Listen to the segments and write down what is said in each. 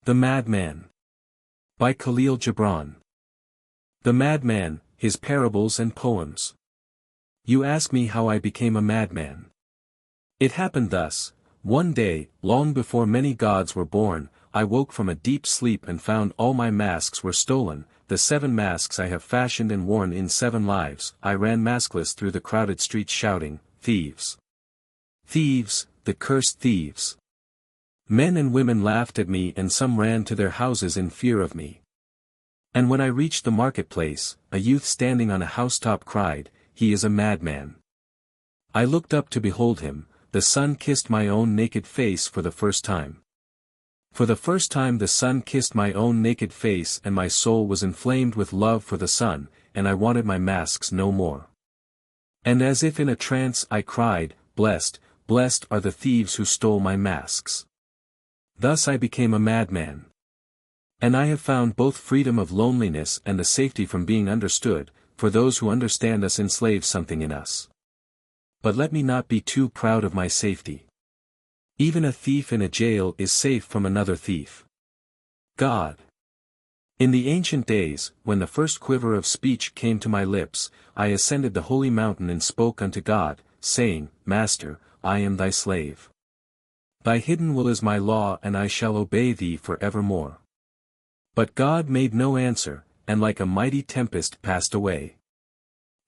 The Madman. By Kahlil Gibran. The Madman, His Parables and Poems. You ask me how I became a madman. It happened thus: one day, long before many gods were born, I woke from a deep sleep and found all my masks were stolen, the 7 masks I have fashioned and worn in 7 lives. I ran maskless through the crowded streets shouting, "Thieves! Thieves, the cursed thieves!" Men and women laughed at me and some ran to their houses in fear of me. And when I reached the marketplace, a youth standing on a housetop cried, "He is a madman." I looked up to behold him. The sun kissed my own naked face for the first time. For the first time the sun kissed my own naked face and my soul was inflamed with love for the sun, and I wanted my masks no more. And as if in a trance I cried, "Blessed, blessed are the thieves who stole my masks." Thus I became a madman. And I have found both freedom of loneliness and the safety from being understood, for those who understand us enslave something in us. But let me not be too proud of my safety. Even a thief in a jail is safe from another thief. God. In the ancient days, when the first quiver of speech came to my lips, I ascended the holy mountain and spoke unto God, saying, "Master, I am thy slave. Thy hidden will is my law and I shall obey thee for evermore." But God made no answer, and like a mighty tempest passed away.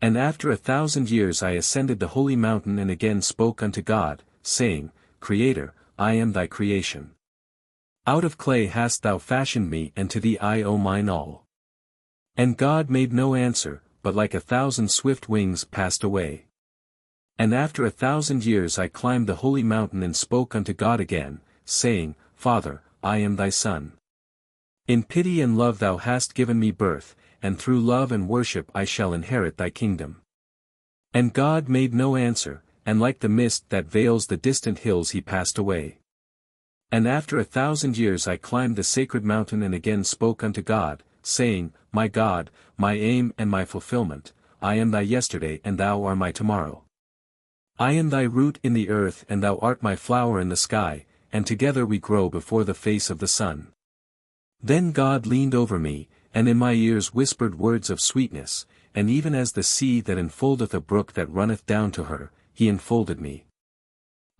And after 1,000 years I ascended the holy mountain and again spoke unto God, saying, "Creator, I am thy creation. Out of clay hast thou fashioned me and to thee I owe mine all." And God made no answer, but like 1,000 swift wings passed away. And after 1,000 years I climbed the holy mountain and spoke unto God again, saying, "Father, I am thy son. In pity and love thou hast given me birth, and through love and worship I shall inherit thy kingdom." And God made no answer, and like the mist that veils the distant hills he passed away. And after 1,000 years I climbed the sacred mountain and again spoke unto God, saying, "My God, my aim and my fulfillment, I am thy yesterday and thou art my tomorrow. I am thy root in the earth and thou art my flower in the sky, and together we grow before the face of the sun." Then God leaned over me, and in my ears whispered words of sweetness, and even as the sea that enfoldeth a brook that runneth down to her, he enfolded me.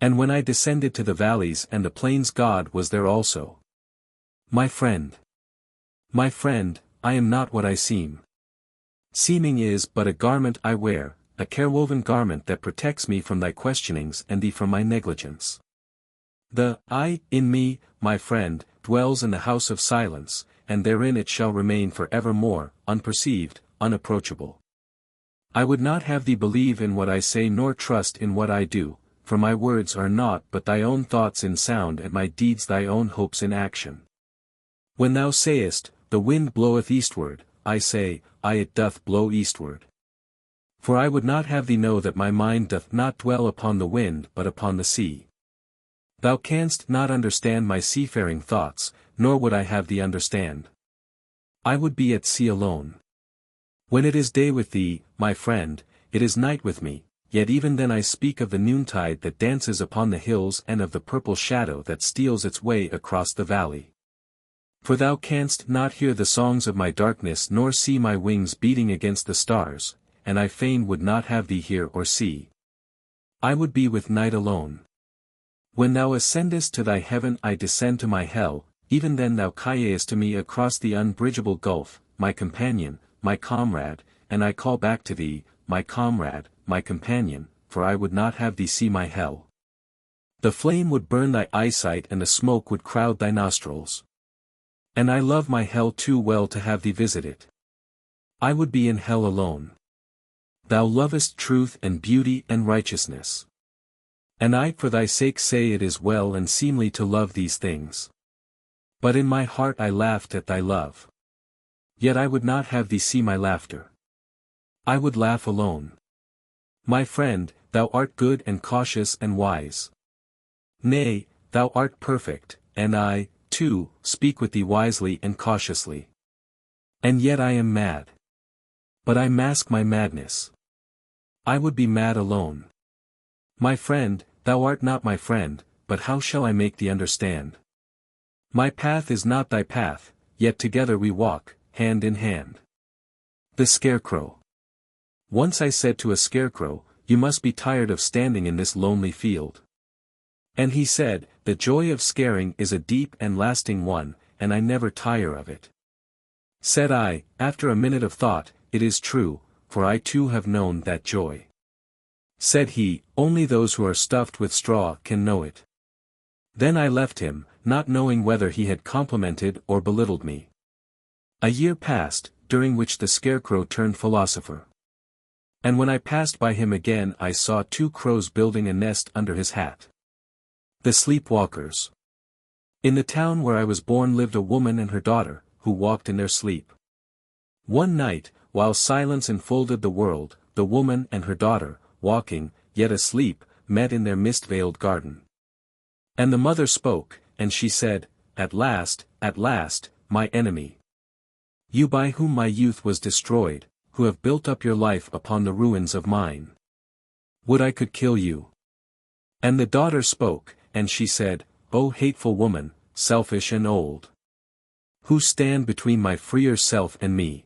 And when I descended to the valleys and the plains God was there also. My friend, I am not what I seem. Seeming is but a garment I wear, a carewoven garment that protects me from thy questionings and thee from my negligence. The I, in me, my friend, dwells in the house of silence, and therein it shall remain for evermore, unperceived, unapproachable. I would not have thee believe in what I say nor trust in what I do, for my words are naught but thy own thoughts in sound and my deeds thy own hopes in action. When thou sayest, "The wind bloweth eastward," I say, "Aye, it doth blow eastward." For I would not have thee know that my mind doth not dwell upon the wind but upon the sea. Thou canst not understand my seafaring thoughts, nor would I have thee understand. I would be at sea alone. When it is day with thee, my friend, it is night with me, yet even then I speak of the noontide that dances upon the hills and of the purple shadow that steals its way across the valley. For thou canst not hear the songs of my darkness nor see my wings beating against the stars, and I fain would not have thee hear or see. I would be with night alone. When thou ascendest to thy heaven I descend to my hell, even then thou callest to me across the unbridgeable gulf, "My companion, my comrade," and I call back to thee, "My comrade, my companion," for I would not have thee see my hell. The flame would burn thy eyesight and the smoke would crowd thy nostrils. And I love my hell too well to have thee visit it. I would be in hell alone. Thou lovest truth and beauty and righteousness. And I for thy sake say it is well and seemly to love these things. But in my heart I laughed at thy love. Yet I would not have thee see my laughter. I would laugh alone. My friend, thou art good and cautious and wise. Nay, thou art perfect, and I, too, speak with thee wisely and cautiously. And yet I am mad. But I mask my madness. I would be mad alone. My friend, thou art not my friend, but how shall I make thee understand? My path is not thy path, yet together we walk, hand in hand. The Scarecrow. Once I said to a scarecrow, you must be tired of standing in this lonely field. And he said, the joy of scaring is a deep and lasting one, and I never tire of it. Said I, after a minute of thought, it is true, for I too have known that joy. Said he, only those who are stuffed with straw can know it. Then I left him, not knowing whether he had complimented or belittled me. A year passed, during which the scarecrow turned philosopher. And when I passed by him again I saw two crows building a nest under his hat. The sleepwalkers. In the town where I was born lived a woman and her daughter, who walked in their sleep. One night, while silence enfolded the world, the woman and her daughter, walking, yet asleep, met in their mist-veiled garden. And the mother spoke, and she said, at last, my enemy. You by whom my youth was destroyed, who have built up your life upon the ruins of mine. Would I could kill you. And the daughter spoke, and she said, O hateful woman, selfish and old. Who stand between my freer self and me?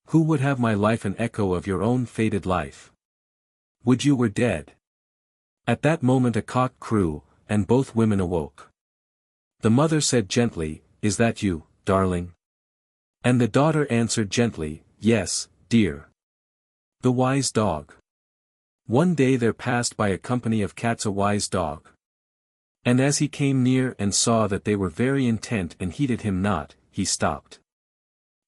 Who would have my life an echo of your own faded life? Would you were dead. At that moment a cock crew, and both women awoke. The mother said gently, Is that you, darling? And the daughter answered gently, Yes, dear. The wise dog. One day there passed by a company of cats a wise dog. And as he came near and saw that they were very intent and heeded him not, he stopped.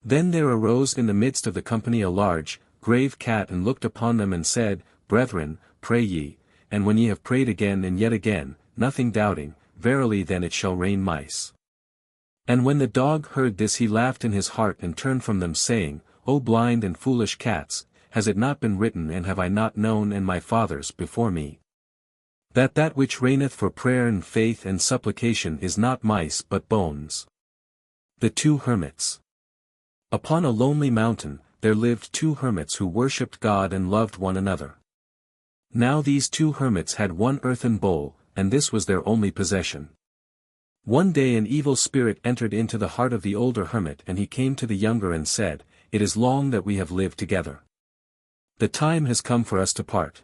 Then there arose in the midst of the company a large, grave cat and looked upon them and said, Brethren, pray ye, and when ye have prayed again and yet again, nothing doubting, verily then it shall rain mice. And when the dog heard this he laughed in his heart and turned from them saying, O blind and foolish cats, has it not been written and have I not known and my fathers before me? That which reigneth for prayer and faith and supplication is not mice but bones. The Two Hermits. Upon a lonely mountain, there lived two hermits who worshipped God and loved one another. Now these two hermits had one earthen bowl, and this was their only possession. One day an evil spirit entered into the heart of the older hermit and he came to the younger and said, It is long that we have lived together. The time has come for us to part.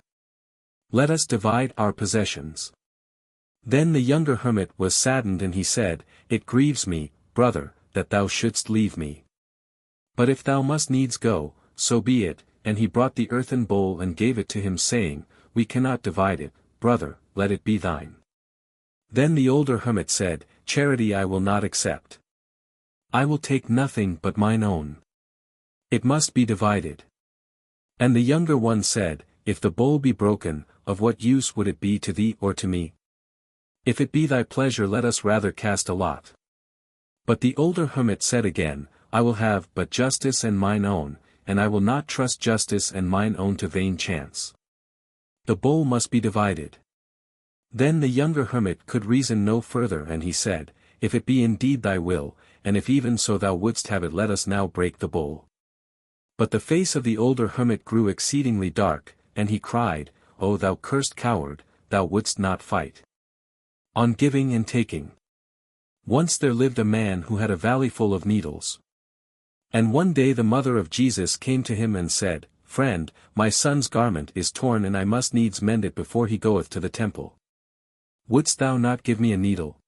Let us divide our possessions. Then the younger hermit was saddened and he said, It grieves me, brother, that thou shouldst leave me. But if thou must needs go, so be it, and he brought the earthen bowl and gave it to him saying, We cannot divide it, brother, let it be thine. Then the older hermit said, Charity I will not accept. I will take nothing but mine own. It must be divided. And the younger one said, If the bowl be broken, of what use would it be to thee or to me? If it be thy pleasure let us rather cast a lot. But the older hermit said again, I will have but justice and mine own, and I will not trust justice and mine own to vain chance. The bowl must be divided. Then the younger hermit could reason no further and he said, If it be indeed thy will, and if even so thou wouldst have it let us now break the bowl. But the face of the older hermit grew exceedingly dark, and he cried, O thou cursed coward, thou wouldst not fight. On giving and taking. Once there lived a man who had a valley full of needles. And one day the mother of Jesus came to him and said, Friend, my son's garment is torn and I must needs mend it before he goeth to the temple. Wouldst thou not give me a needle?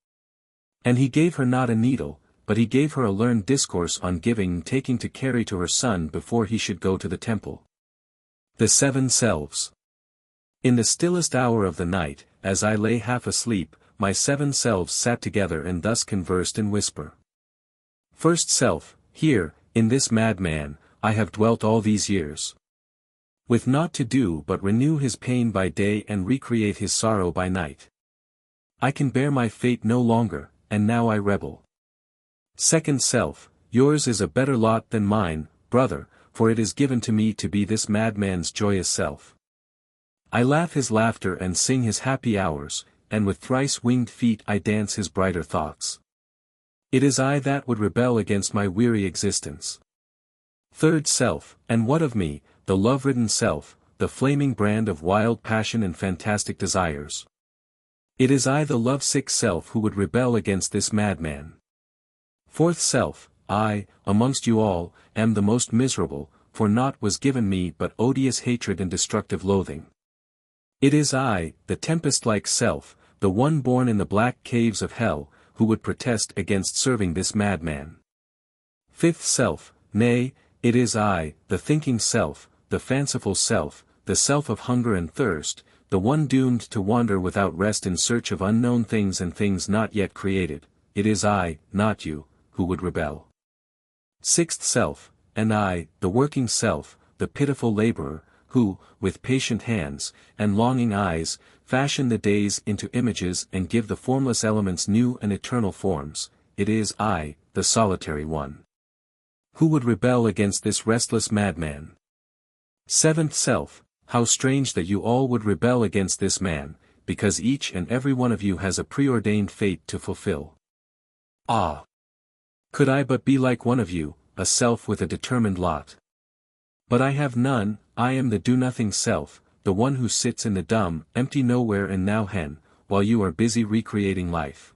And he gave her not a needle, but he gave her a learned discourse on giving and taking to carry to her son before he should go to the temple. The Seven Selves. In the stillest hour of the night, as I lay half asleep, my seven selves sat together and thus conversed in whisper. First self, here, in this madman, I have dwelt all these years. With naught to do but renew his pain by day and recreate his sorrow by night. I can bear my fate no longer, and now I rebel. Second self, yours is a better lot than mine, brother, for it is given to me to be this madman's joyous self. I laugh his laughter and sing his happy hours, and with thrice-winged feet I dance his brighter thoughts. It is I that would rebel against my weary existence. Third self, and what of me, the love-ridden self, the flaming brand of wild passion and fantastic desires? It is I, the love-sick self, who would rebel against this madman. Fourth self, I, amongst you all, am the most miserable, for naught was given me but odious hatred and destructive loathing. It is I, the tempest-like self, the one born in the black caves of hell, who would protest against serving this madman. Fifth self, nay, it is I, the thinking self, the fanciful self, the self of hunger and thirst, the one doomed to wander without rest in search of unknown things and things not yet created. It is I, not you, who would rebel. Sixth self, and I, the working self, the pitiful laborer, who, with patient hands, and longing eyes, fashion the days into images and give the formless elements new and eternal forms. It is I, the solitary one, who would rebel against this restless madman. Seventh self, how strange that you all would rebel against this man, because each and every one of you has a preordained fate to fulfill. Ah! Could I but be like one of you, a self with a determined lot. But I have none. I am the do-nothing self, the one who sits in the dumb, empty nowhere and now hen, while you are busy recreating life.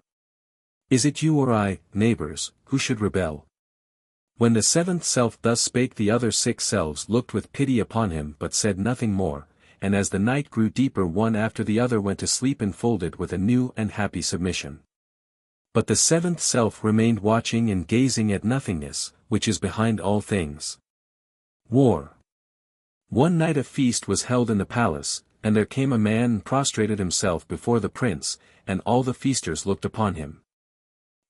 Is it you or I, neighbors, who should rebel? When the seventh self thus spake, the other six selves looked with pity upon him but said nothing more, and as the night grew deeper one after the other went to sleep enfolded with a new and happy submission. But the seventh self remained watching and gazing at nothingness, which is behind all things. War. One night a feast was held in the palace, and there came a man and prostrated himself before the prince, and all the feasters looked upon him.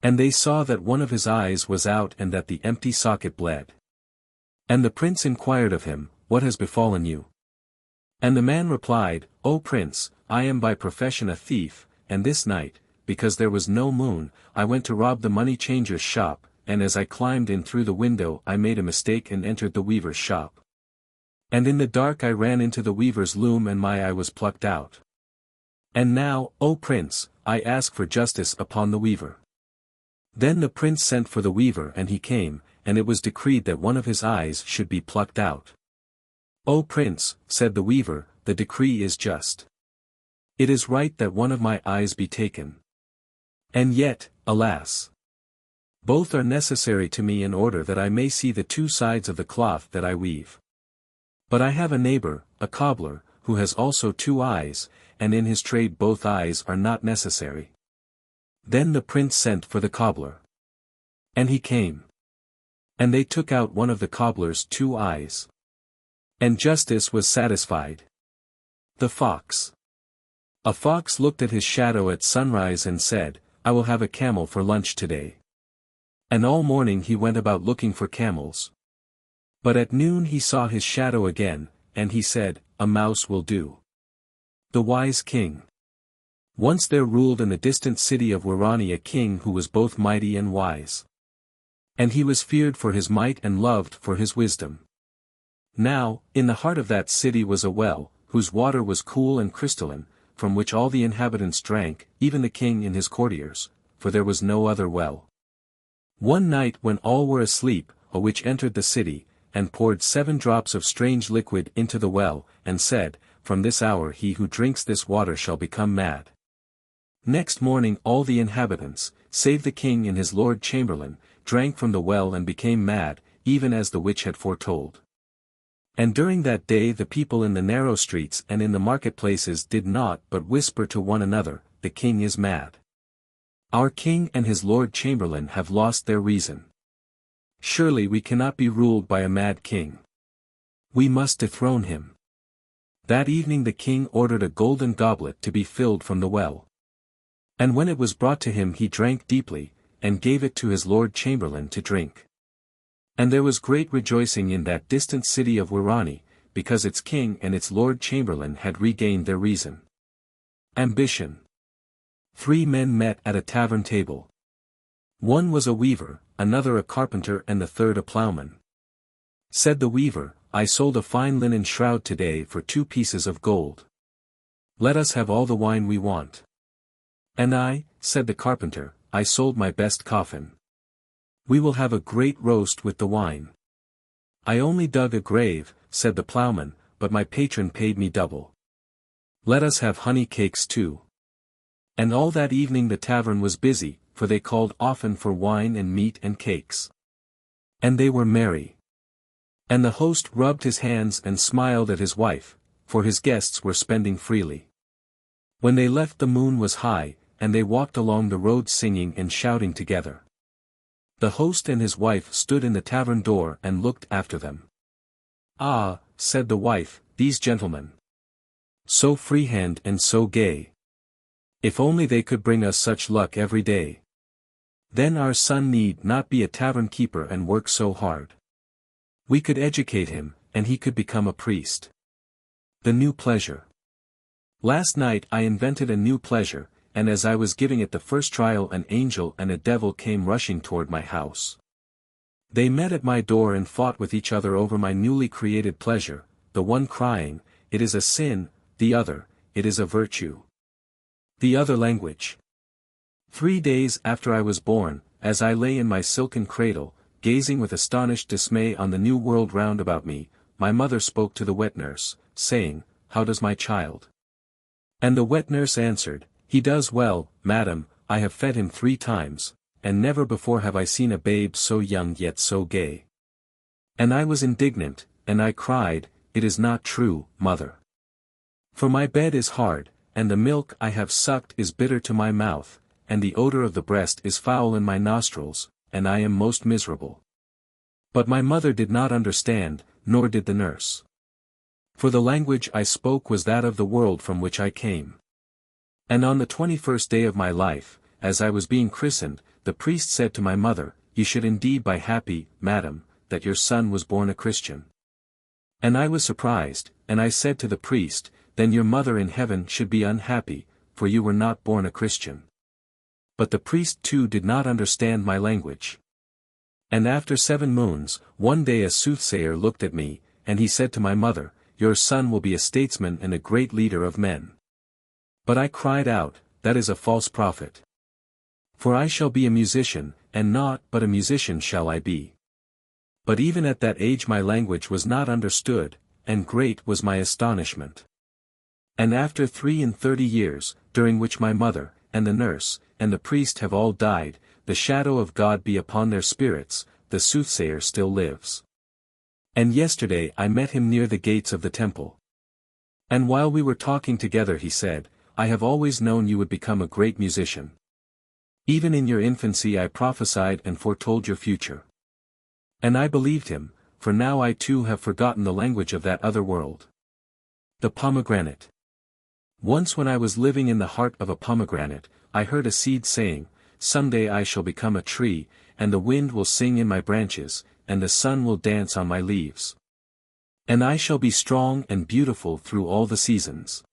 And they saw that one of his eyes was out and that the empty socket bled. And the prince inquired of him, What has befallen you? And the man replied, O prince, I am by profession a thief, and this night, because there was no moon, I went to rob the money-changer's shop, and as I climbed in through the window I made a mistake and entered the weaver's shop. And in the dark I ran into the weaver's loom and my eye was plucked out. And now, O prince, I ask for justice upon the weaver. Then the prince sent for the weaver and he came, and it was decreed that one of his eyes should be plucked out. O prince, said the weaver, the decree is just. It is right that one of my eyes be taken. And yet, alas! Both are necessary to me in order that I may see the two sides of the cloth that I weave. But I have a neighbor, a cobbler, who has also two eyes, and in his trade both eyes are not necessary. Then the prince sent for the cobbler. And he came. And they took out one of the cobbler's two eyes. And justice was satisfied. The fox. A fox looked at his shadow at sunrise and said, I will have a camel for lunch today. And all morning he went about looking for camels. But at noon he saw his shadow again, and he said, A mouse will do. The wise king. Once there ruled in the distant city of Wirani a king who was both mighty and wise. And he was feared for his might and loved for his wisdom. Now, in the heart of that city was a well, whose water was cool and crystalline, from which all the inhabitants drank, even the king and his courtiers, for there was no other well. One night when all were asleep, a witch entered the city, and poured 7 drops of strange liquid into the well, and said, From this hour he who drinks this water shall become mad. Next morning all the inhabitants, save the king and his lord chamberlain, drank from the well and became mad, even as the witch had foretold. And during that day the people in the narrow streets and in the marketplaces did not but whisper to one another, The king is mad. Our king and his lord chamberlain have lost their reason. Surely we cannot be ruled by a mad king. We must dethrone him. That evening the king ordered a golden goblet to be filled from the well. And when it was brought to him he drank deeply, and gave it to his lord chamberlain to drink. And there was great rejoicing in that distant city of Wirani, because its king and its lord chamberlain had regained their reason. Ambition. 3 men met at a tavern table. One was a weaver, another a carpenter and the third a ploughman. Said the weaver, I sold a fine linen shroud today for 2 pieces of gold. Let us have all the wine we want. And I, said the carpenter, I sold my best coffin. We will have a great roast with the wine. I only dug a grave, said the ploughman, but my patron paid me double. Let us have honey cakes too. And all that evening the tavern was busy, for they called often for wine and meat and cakes. And they were merry. And the host rubbed his hands and smiled at his wife, for his guests were spending freely. When they left the moon was high, and they walked along the road singing and shouting together. The host and his wife stood in the tavern door and looked after them. "Ah," said the wife, "these gentlemen. So freehand and so gay. If only they could bring us such luck every day. Then our son need not be a tavern keeper and work so hard. We could educate him, and he could become a priest." The new pleasure. Last night I invented a new pleasure, and as I was giving it the first trial an angel and a devil came rushing toward my house. They met at my door and fought with each other over my newly created pleasure, the one crying, "It is a sin," the other, "It is a virtue." The other language. 3 days after I was born, as I lay in my silken cradle, gazing with astonished dismay on the new world round about me, my mother spoke to the wet nurse, saying, "How does my child?" And the wet nurse answered, "He does well, madam, I have fed him 3 times, and never before have I seen a babe so young yet so gay." And I was indignant, and I cried, "It is not true, mother. For my bed is hard, and the milk I have sucked is bitter to my mouth, and the odor of the breast is foul in my nostrils, and I am most miserable." But my mother did not understand, nor did the nurse. For the language I spoke was that of the world from which I came. And on the 21st day of my life, as I was being christened, the priest said to my mother, "You should indeed be happy, madam, that your son was born a Christian." And I was surprised, and I said to the priest, "Then your mother in heaven should be unhappy, for you were not born a Christian." But the priest too did not understand my language. And after 7 moons, one day a soothsayer looked at me, and he said to my mother, "Your son will be a statesman and a great leader of men." But I cried out, "That is a false prophet. For I shall be a musician, and not but a musician shall I be." But even at that age my language was not understood, and great was my astonishment. And after 33 years, during which my mother, and the nurse, and the priest have all died, the shadow of God be upon their spirits, the soothsayer still lives. And yesterday I met him near the gates of the temple. And while we were talking together he said, "I have always known you would become a great musician. Even in your infancy I prophesied and foretold your future." And I believed him, for now I too have forgotten the language of that other world. The pomegranate. Once when I was living in the heart of a pomegranate, I heard a seed saying, "Someday I shall become a tree, and the wind will sing in my branches, and the sun will dance on my leaves. And I shall be strong and beautiful through all the seasons."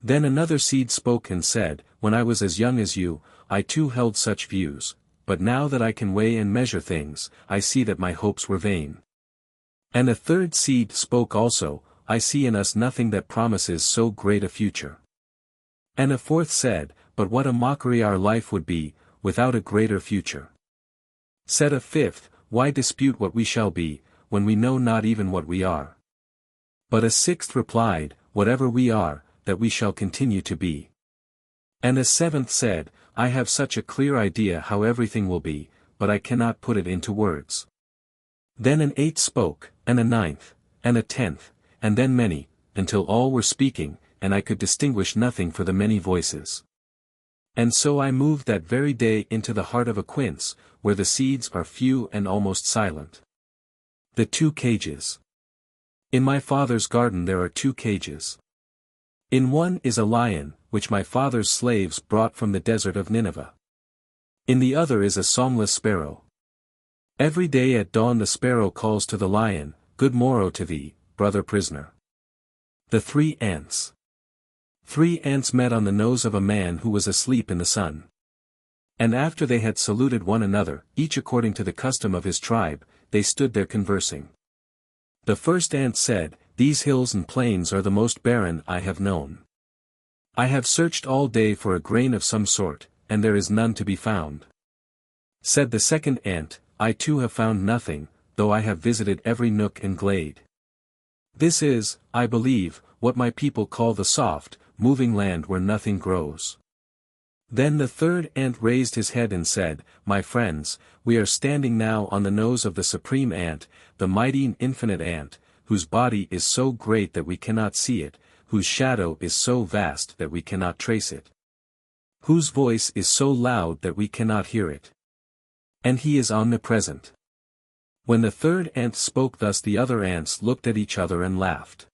Then another seed spoke and said, "When I was as young as you, I too held such views, but now that I can weigh and measure things, I see that my hopes were vain." And a third seed spoke also, "I see in us nothing that promises so great a future." And a fourth said, "But what a mockery our life would be, without a greater future." Said a fifth, "Why dispute what we shall be, when we know not even what we are?" But a sixth replied, "Whatever we are, that we shall continue to be." And a seventh said, "I have such a clear idea how everything will be, but I cannot put it into words." Then an eighth spoke, and a ninth, and a 10th, and then many, until all were speaking, and I could distinguish nothing for the many voices. And so I moved that very day into the heart of a quince, where the seeds are few and almost silent. The 2 cages. In my father's garden there are 2 cages. In one is a lion, which my father's slaves brought from the desert of Nineveh. In the other is a songless sparrow. Every day at dawn the sparrow calls to the lion, "Good morrow to thee, brother prisoner." The 3 ants. 3 ants met on the nose of a man who was asleep in the sun. And after they had saluted one another, each according to the custom of his tribe, they stood there conversing. The first ant said, "These hills and plains are the most barren I have known. I have searched all day for a grain of some sort, and there is none to be found." Said the second ant, "I too have found nothing, though I have visited every nook and glade. This is, I believe, what my people call the soft, moving land where nothing grows." Then the third ant raised his head and said, "My friends, we are standing now on the nose of the supreme ant, the mighty and infinite ant, whose body is so great that we cannot see it, whose shadow is so vast that we cannot trace it, whose voice is so loud that we cannot hear it. And he is omnipresent." When the third ant spoke thus, the other ants looked at each other and laughed.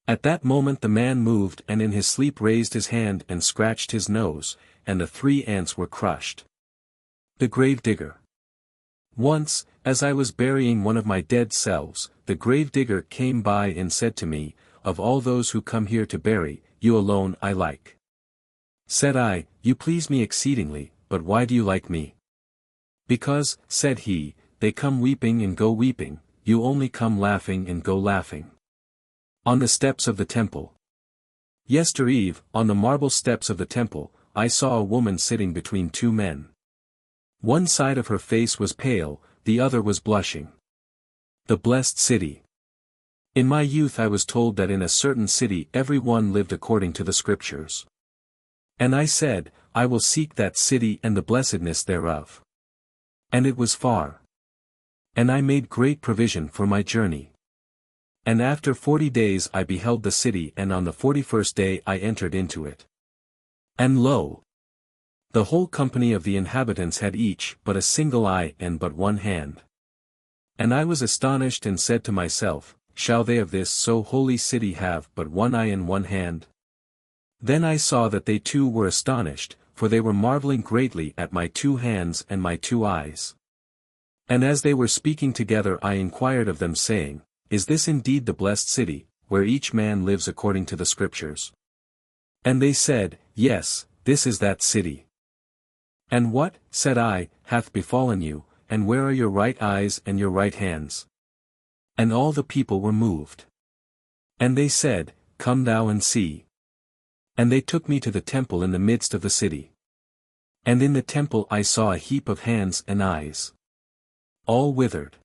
At that moment the man moved and in his sleep raised his hand and scratched his nose, and the three ants were crushed. The grave digger. Once, as I was burying one of my dead selves, the grave digger came by and said to me, "Of all those who come here to bury, you alone I like." Said I, "You please me exceedingly, but why do you like me?" "Because," said he, "they come weeping and go weeping, you only come laughing and go laughing." On the steps of the temple. Yestereve, on the marble steps of the temple, I saw a woman sitting between two men. One side of her face was pale, the other was blushing. The blessed city. In my youth I was told that in a certain city every one lived according to the scriptures. And I said, I will seek that city and the blessedness thereof. And it was far. And I made great provision for my journey. And after 40 days I beheld the city, and on the 41st day I entered into it. And lo! The whole company of the inhabitants had each but a single eye and but one hand. And I was astonished and said to myself, shall they of this so holy city have but one eye and one hand? Then I saw that they too were astonished, for they were marveling greatly at my two hands and my two eyes. And as they were speaking together I inquired of them saying, is this indeed the blessed city, where each man lives according to the scriptures? And they said, yes, this is that city. And what, said I, hath befallen you, and where are your right eyes and your right hands? And all the people were moved. And they said, come thou and see. And they took me to the temple in the midst of the city. And in the temple I saw a heap of hands and eyes, all withered.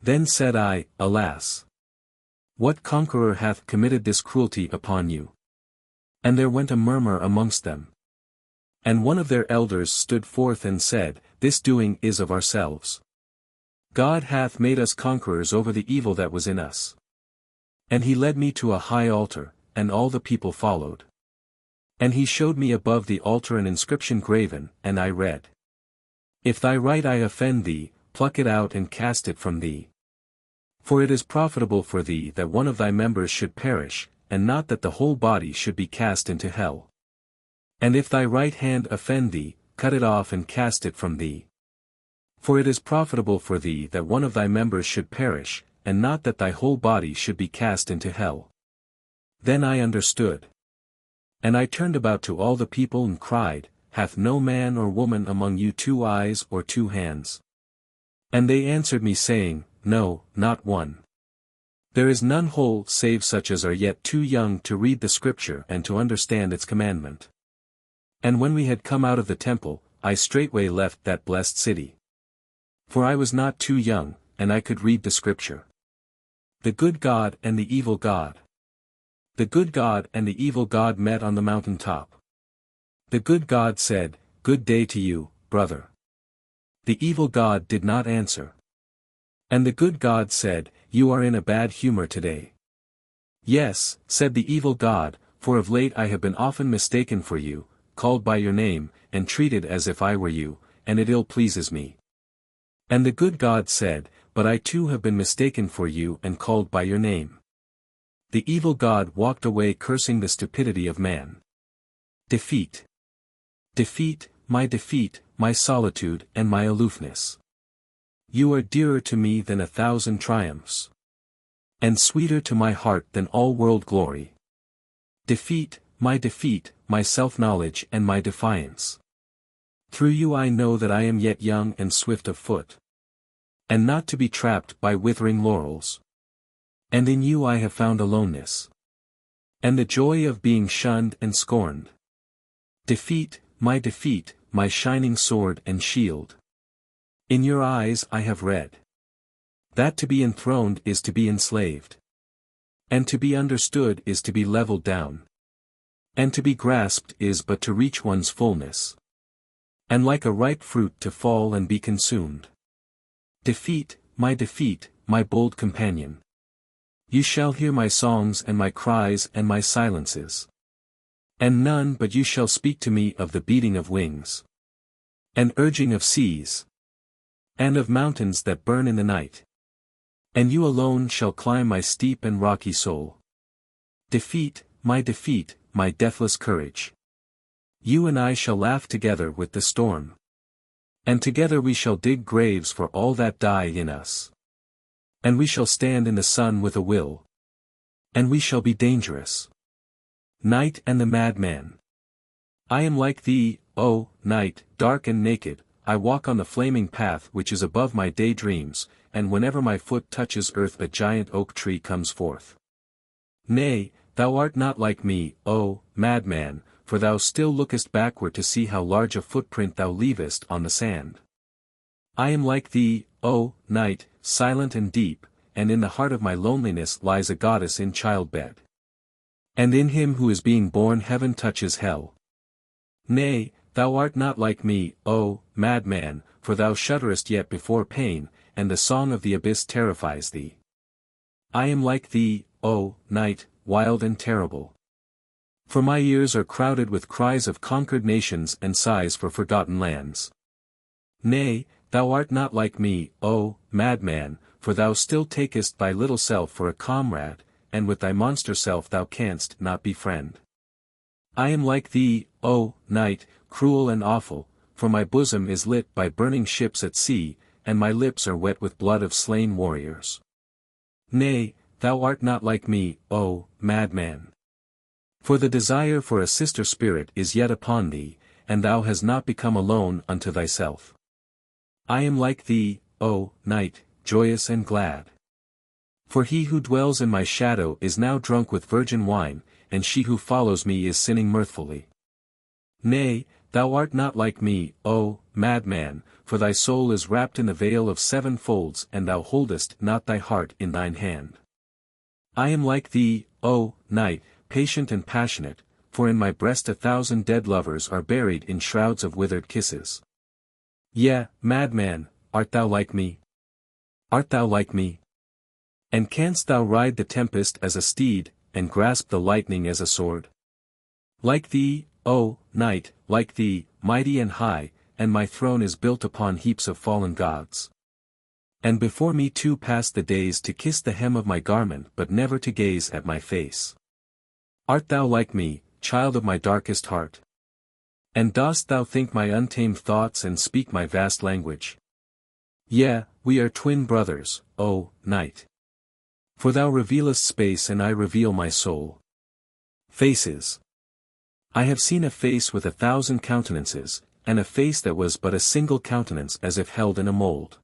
Then said I, alas! What conqueror hath committed this cruelty upon you? And there went a murmur amongst them. And one of their elders stood forth and said, this doing is of ourselves. God hath made us conquerors over the evil that was in us. And he led me to a high altar, and all the people followed. And he showed me above the altar an inscription graven, and I read. If thy right eye offend thee, pluck it out and cast it from thee. For it is profitable for thee that one of thy members should perish, and not that the whole body should be cast into hell. And if thy right hand offend thee, cut it off and cast it from thee. For it is profitable for thee that one of thy members should perish, and not that thy whole body should be cast into hell. Then I understood. And I turned about to all the people and cried, hath no man or woman among you two eyes or two hands? And they answered me saying, no, not one. There is none whole save such as are yet too young to read the scripture and to understand its commandment. And when we had come out of the temple, I straightway left that blessed city. For I was not too young, and I could read the scripture. The good God and the evil God. The good God and the evil God met on the mountain top. The good God said, good day to you, brother. The evil God did not answer. And the good God said, you are in a bad humor today. Yes, said the evil God, for of late I have been often mistaken for you, called by your name, and treated as if I were you, and it ill pleases me. And the good God said, but I too have been mistaken for you and called by your name. The evil God walked away cursing the stupidity of man. Defeat. Defeat, my solitude and my aloofness. You are dearer to me than 1,000 triumphs. And sweeter to my heart than all world glory. Defeat, my self-knowledge and my defiance. Through you I know that I am yet young and swift of foot. And not to be trapped by withering laurels. And in you I have found aloneness. And the joy of being shunned and scorned. Defeat, my shining sword and shield. In your eyes I have read. That to be enthroned is to be enslaved. And to be understood is to be leveled down. And to be grasped is but to reach one's fullness. And like a ripe fruit to fall and be consumed. Defeat, my bold companion. You shall hear my songs and my cries and my silences. And none but you shall speak to me of the beating of wings. And urging of seas. And of mountains that burn in the night. And you alone shall climb my steep and rocky soul. Defeat, my deathless courage. You and I shall laugh together with the storm. And together we shall dig graves for all that die in us. And we shall stand in the sun with a will. And we shall be dangerous. Night and the madman. I am like thee, O night, dark and naked, I walk on the flaming path which is above my daydreams, and whenever my foot touches earth a giant oak tree comes forth. Nay, thou art not like me, O madman, for thou still lookest backward to see how large a footprint thou leavest on the sand. I am like thee, O night, silent and deep, and in the heart of my loneliness lies a goddess in childbed. And in him who is being born heaven touches hell. Nay, thou art not like me, O madman, for thou shudderest yet before pain, and the song of the abyss terrifies thee. I am like thee, O night, wild and terrible. For my ears are crowded with cries of conquered nations and sighs for forgotten lands. Nay, thou art not like me, O madman, for thou still takest thy little self for a comrade, and with thy monster self thou canst not be friend. I am like thee, O night, cruel and awful, for my bosom is lit by burning ships at sea, and my lips are wet with blood of slain warriors. Nay, thou art not like me, O madman. For the desire for a sister spirit is yet upon thee, and thou hast not become alone unto thyself. I am like thee, O night, joyous and glad. For he who dwells in my shadow is now drunk with virgin wine, and she who follows me is sinning mirthfully. Nay, thou art not like me, O madman, for thy soul is wrapped in the veil of seven folds and thou holdest not thy heart in thine hand. I am like thee, O night, patient and passionate, for in my breast 1,000 dead lovers are buried in shrouds of withered kisses. Yea, madman, art thou like me? Art thou like me? And canst thou ride the tempest as a steed, and grasp the lightning as a sword? Like thee, O night, like thee, mighty and high, and my throne is built upon heaps of fallen gods. And before me too pass the days to kiss the hem of my garment but never to gaze at my face. Art thou like me, child of my darkest heart? And dost thou think my untamed thoughts and speak my vast language? Yea, we are twin brothers, O night. For thou revealest space and I reveal my soul. Faces. I have seen a face with 1,000 countenances, and a face that was but a single countenance as if held in a mold.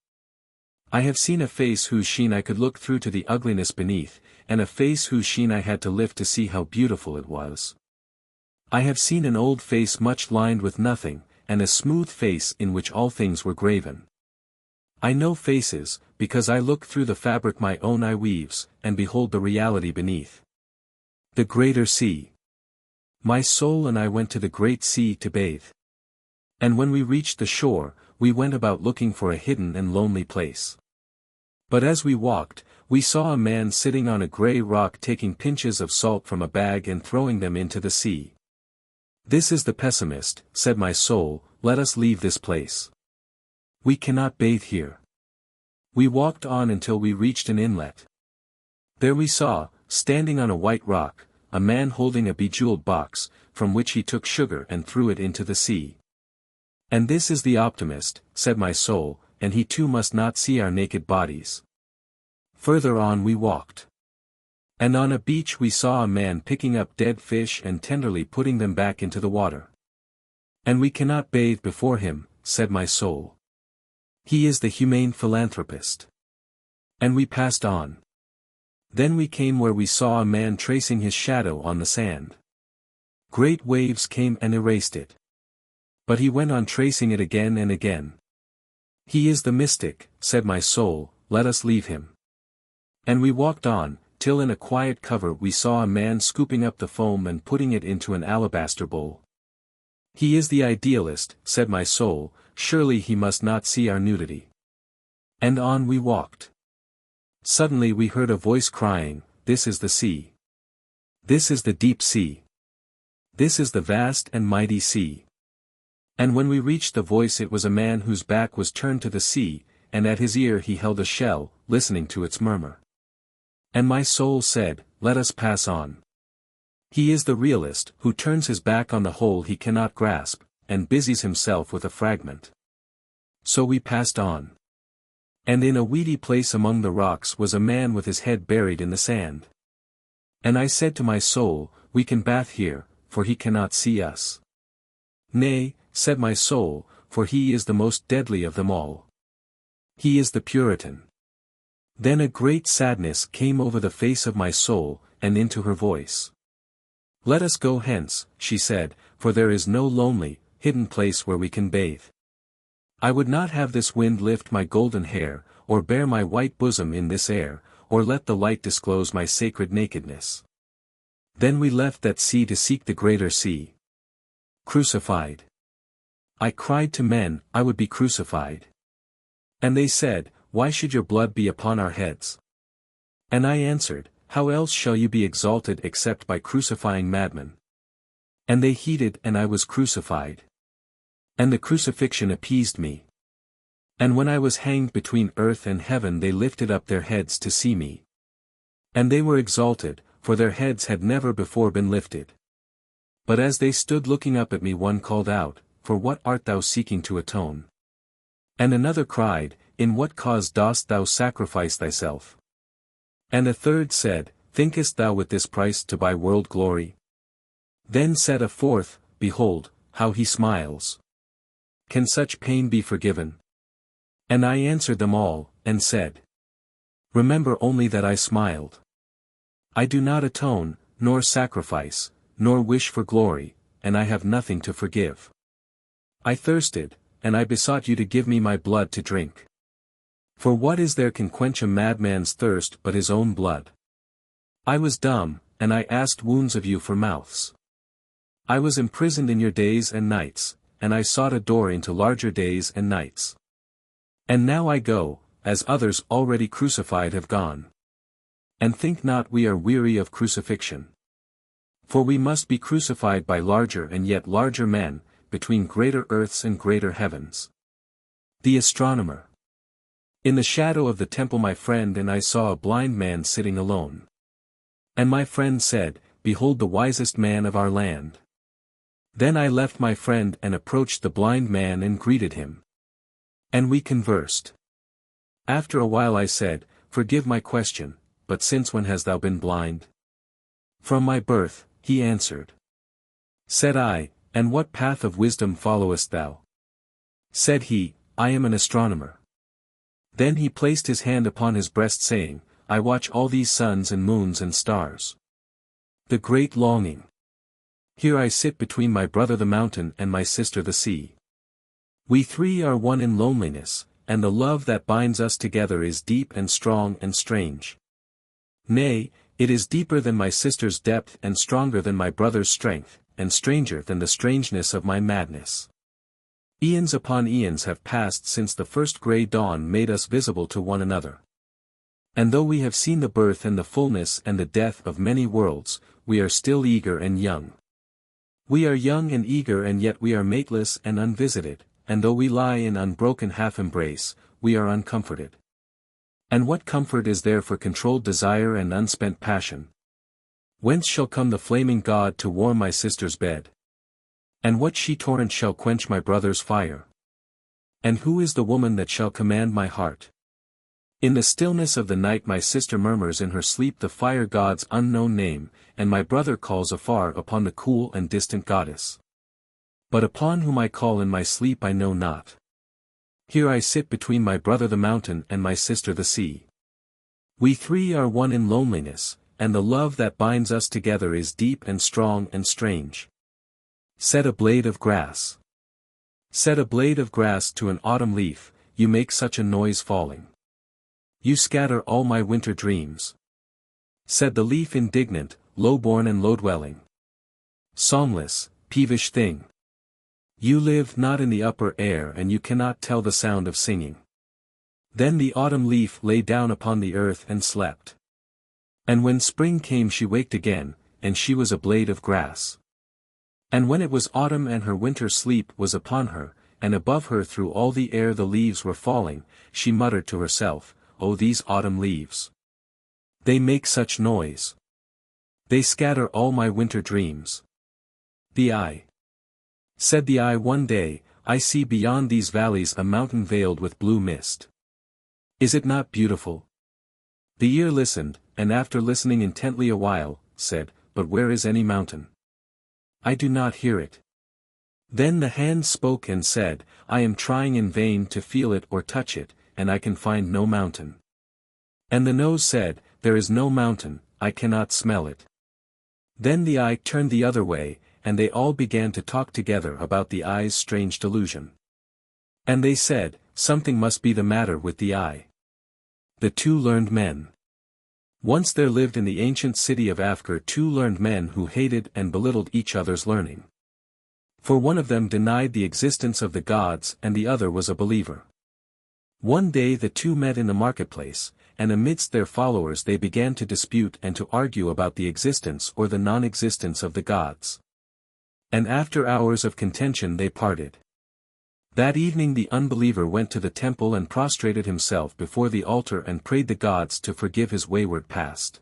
I have seen a face whose sheen I could look through to the ugliness beneath, and a face whose sheen I had to lift to see how beautiful it was. I have seen an old face much lined with nothing, and a smooth face in which all things were graven. I know faces, because I look through the fabric my own eye weaves, and behold the reality beneath. The greater sea. My soul and I went to the great sea to bathe. And when we reached the shore, we went about looking for a hidden and lonely place. But as we walked, we saw a man sitting on a grey rock taking pinches of salt from a bag and throwing them into the sea. This is the pessimist, said my soul, let us leave this place. We cannot bathe here. We walked on until we reached an inlet. There we saw, standing on a white rock, a man holding a bejeweled box, from which he took sugar and threw it into the sea. And this is the optimist, said my soul, and he too must not see our naked bodies. Further on we walked. And on a beach we saw a man picking up dead fish and tenderly putting them back into the water. And we cannot bathe before him, said my soul. He is the humane philanthropist. And we passed on. Then we came where we saw a man tracing his shadow on the sand. Great waves came and erased it. But he went on tracing it again and again. He is the mystic, said my soul, let us leave him. And we walked on, till in a quiet cover we saw a man scooping up the foam and putting it into an alabaster bowl. He is the idealist, said my soul, surely he must not see our nudity. And on we walked. Suddenly we heard a voice crying, "This is the sea. This is the deep sea. This is the vast and mighty sea." And when we reached the voice, it was a man whose back was turned to the sea, and at his ear he held a shell, listening to its murmur. And my soul said, "Let us pass on." He is the realist, who turns his back on the whole he cannot grasp, and busies himself with a fragment. So we passed on. And in a weedy place among the rocks was a man with his head buried in the sand. And I said to my soul, "We can bath here, for he cannot see us." "Nay," said my soul, "for he is the most deadly of them all. He is the Puritan." Then a great sadness came over the face of my soul, and into her voice. "Let us go hence," she said, "for there is no lonely, hidden place where we can bathe. I would not have this wind lift my golden hair, or bare my white bosom in this air, or let the light disclose my sacred nakedness." Then we left that sea to seek the greater sea. Crucified. I cried to men, I would be crucified. And they said, "Why should your blood be upon our heads?" And I answered, "How else shall you be exalted except by crucifying madmen?" And they heeded, and I was crucified. And the crucifixion appeased me. And when I was hanged between earth and heaven, they lifted up their heads to see me. And they were exalted, for their heads had never before been lifted. But as they stood looking up at me, one called out, "For what art thou seeking to atone?" And another cried, "In what cause dost thou sacrifice thyself?" And a third said, "Thinkest thou with this price to buy world glory?" Then said a fourth, "Behold, how he smiles. Can such pain be forgiven?" And I answered them all, and said, "Remember only that I smiled. I do not atone, nor sacrifice, nor wish for glory, and I have nothing to forgive. I thirsted, and I besought you to give me my blood to drink. For what is there can quench a madman's thirst but his own blood? I was dumb, and I asked wounds of you for mouths. I was imprisoned in your days and nights, and I sought a door into larger days and nights. And now I go, as others already crucified have gone. And think not we are weary of crucifixion. For we must be crucified by larger and yet larger men, between greater earths and greater heavens." The Astronomer. In the shadow of the temple my friend and I saw a blind man sitting alone. And my friend said, "Behold the wisest man of our land." Then I left my friend and approached the blind man and greeted him. And we conversed. After a while I said, "Forgive my question, but since when hast thou been blind?" "From my birth," he answered. Said I, "And what path of wisdom followest thou?" Said he, "I am an astronomer." Then he placed his hand upon his breast, saying, "I watch all these suns and moons and stars. The great longing. Here I sit between my brother the mountain and my sister the sea. We three are one in loneliness, and the love that binds us together is deep and strong and strange. Nay, it is deeper than my sister's depth and stronger than my brother's strength, and stranger than the strangeness of my madness. Eons upon eons have passed since the first grey dawn made us visible to one another. And though we have seen the birth and the fullness and the death of many worlds, we are still eager and young. We are young and eager, and yet we are mateless and unvisited, and though we lie in unbroken half-embrace, we are uncomforted. And what comfort is there for controlled desire and unspent passion? Whence shall come the flaming god to warm my sister's bed? And what she-torrent shall quench my brother's fire? And who is the woman that shall command my heart? In the stillness of the night my sister murmurs in her sleep the fire god's unknown name, and my brother calls afar upon the cool and distant goddess. But upon whom I call in my sleep I know not. Here I sit between my brother the mountain and my sister the sea. We three are one in loneliness, and the love that binds us together is deep and strong and strange. Said a blade of grass. Said a blade of grass to an autumn leaf, "You make such a noise falling. You scatter all my winter dreams. Said the leaf indignant, low-born and low-dwelling. Songless, peevish thing. You live not in the upper air and you cannot tell the sound of singing. Then the autumn leaf lay down upon the earth and slept. And when spring came she waked again, and she was a blade of grass. And when it was autumn and her winter sleep was upon her, and above her through all the air the leaves were falling, she muttered to herself, "Oh, these autumn leaves! They make such noise! They scatter all my winter dreams." The eye. Said the eye one day, "I see beyond these valleys a mountain veiled with blue mist. Is it not beautiful?" The ear listened, and after listening intently a while, said, "But where is any mountain? I do not hear it." Then the hand spoke and said, "I am trying in vain to feel it or touch it, and I can find no mountain." And the nose said, "There is no mountain, I cannot smell it." Then the eye turned the other way, and they all began to talk together about the eye's strange delusion. And they said, "Something must be the matter with the eye." The two learned men. Once there lived in the ancient city of Afghan two learned men who hated and belittled each other's learning. For one of them denied the existence of the gods and the other was a believer. One day the two met in the marketplace, and amidst their followers they began to dispute and to argue about the existence or the non-existence of the gods. And after hours of contention they parted. That evening the unbeliever went to the temple and prostrated himself before the altar and prayed the gods to forgive his wayward past.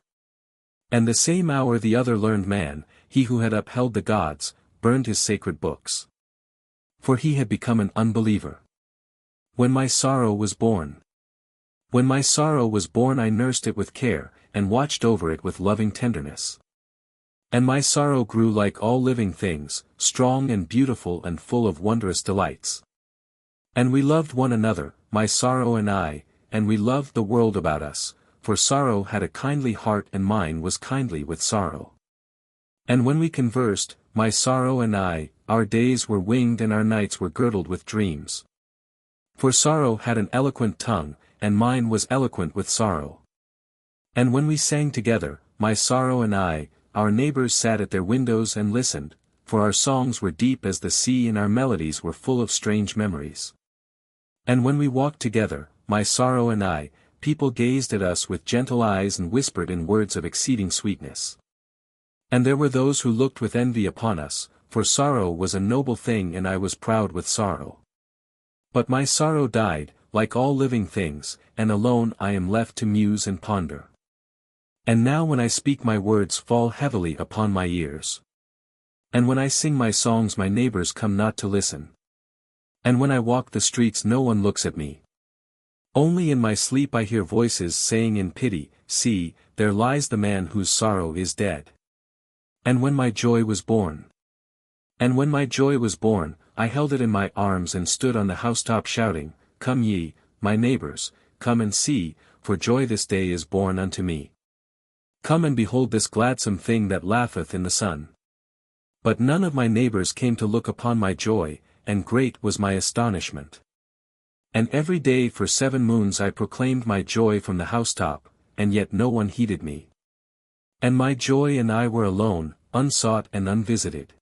And the same hour the other learned man, he who had upheld the gods, burned his sacred books. For he had become an unbeliever. When my sorrow was born. When my sorrow was born I nursed it with care, and watched over it with loving tenderness. And my sorrow grew like all living things, strong and beautiful and full of wondrous delights. And we loved one another, my sorrow and I, and we loved the world about us, for sorrow had a kindly heart and mine was kindly with sorrow. And when we conversed, my sorrow and I, our days were winged and our nights were girdled with dreams. For sorrow had an eloquent tongue, and mine was eloquent with sorrow. And when we sang together, my sorrow and I, our neighbors sat at their windows and listened, for our songs were deep as the sea and our melodies were full of strange memories. And when we walked together, my sorrow and I, people gazed at us with gentle eyes and whispered in words of exceeding sweetness. And there were those who looked with envy upon us, for sorrow was a noble thing and I was proud with sorrow. But my sorrow died, like all living things, and alone I am left to muse and ponder. And now when I speak my words fall heavily upon my ears. And when I sing my songs my neighbors come not to listen. And when I walk the streets no one looks at me. Only in my sleep I hear voices saying in pity, "See, there lies the man whose sorrow is dead." And when my joy was born. And when my joy was born, I held it in my arms and stood on the housetop shouting, "Come ye, my neighbors, come and see, for joy this day is born unto me. Come and behold this gladsome thing that laugheth in the sun." But none of my neighbors came to look upon my joy, and great was my astonishment. And every day for 7 moons I proclaimed my joy from the housetop, and yet no one heeded me. And my joy and I were alone, unsought and unvisited.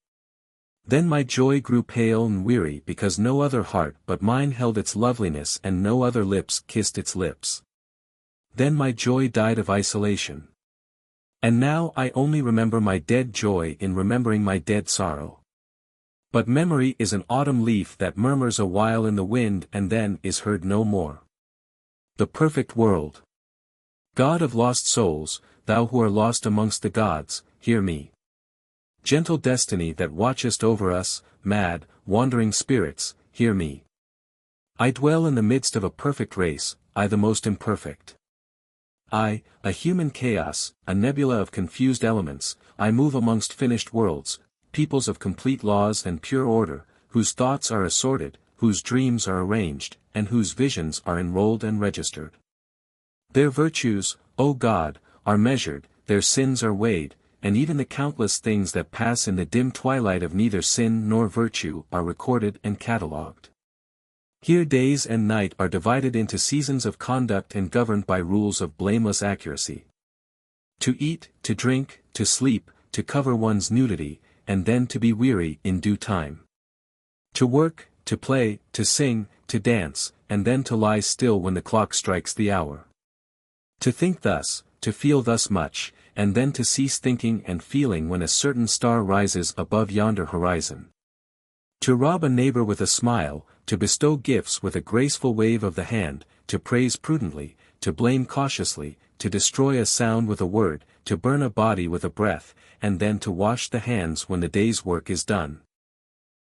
Then my joy grew pale and weary because no other heart but mine held its loveliness and no other lips kissed its lips. Then my joy died of isolation. And now I only remember my dead joy in remembering my dead sorrow. But memory is an autumn leaf that murmurs a while in the wind and then is heard no more. The perfect world. God of lost souls, thou who are lost amongst the gods, hear me. Gentle destiny that watchest over us, mad, wandering spirits, hear me. I dwell in the midst of a perfect race, I the most imperfect. I, a human chaos, a nebula of confused elements, I move amongst finished worlds, peoples of complete laws and pure order, whose thoughts are assorted, whose dreams are arranged, and whose visions are enrolled and registered. Their virtues, O God, are measured, their sins are weighed, and even the countless things that pass in the dim twilight of neither sin nor virtue are recorded and catalogued. Here days and night are divided into seasons of conduct and governed by rules of blameless accuracy. To eat, to drink, to sleep, to cover one's nudity, and then to be weary in due time. To work, to play, to sing, to dance, and then to lie still when the clock strikes the hour. To think thus, to feel thus much, and then to cease thinking and feeling when a certain star rises above yonder horizon. To rob a neighbor with a smile, to bestow gifts with a graceful wave of the hand, to praise prudently, to blame cautiously, to destroy a sound with a word, to burn a body with a breath, and then to wash the hands when the day's work is done.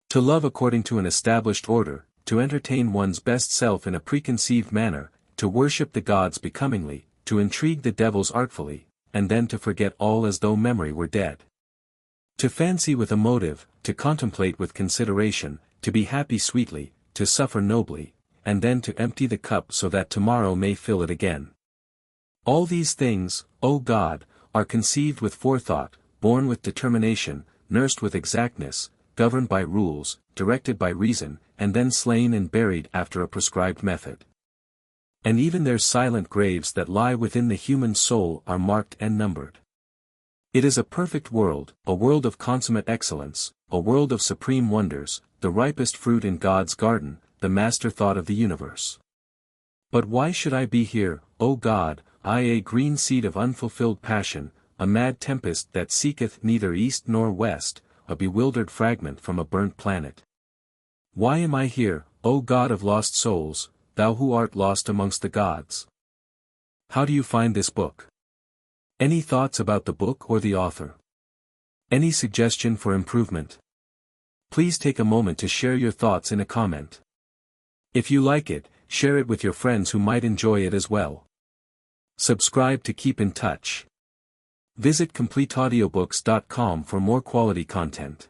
To love according to an established order, to entertain one's best self in a preconceived manner, to worship the gods becomingly, to intrigue the devils artfully, and then to forget all as though memory were dead. To fancy with a motive, to contemplate with consideration, to be happy sweetly, to suffer nobly, and then to empty the cup so that tomorrow may fill it again. All these things, O God, are conceived with forethought, born with determination, nursed with exactness, governed by rules, directed by reason, and then slain and buried after a prescribed method. And even their silent graves that lie within the human soul are marked and numbered. It is a perfect world, a world of consummate excellence, a world of supreme wonders, the ripest fruit in God's garden, the master thought of the universe. But why should I be here, O God, I a green seed of unfulfilled passion, a mad tempest that seeketh neither east nor west, a bewildered fragment from a burnt planet? Why am I here, O God of lost souls, thou who art lost amongst the gods? How do you find this book? Any thoughts about the book or the author? Any suggestion for improvement? Please take a moment to share your thoughts in a comment. If you like it, share it with your friends who might enjoy it as well. Subscribe to keep in touch. Visit CompleteAudiobooks.com for more quality content.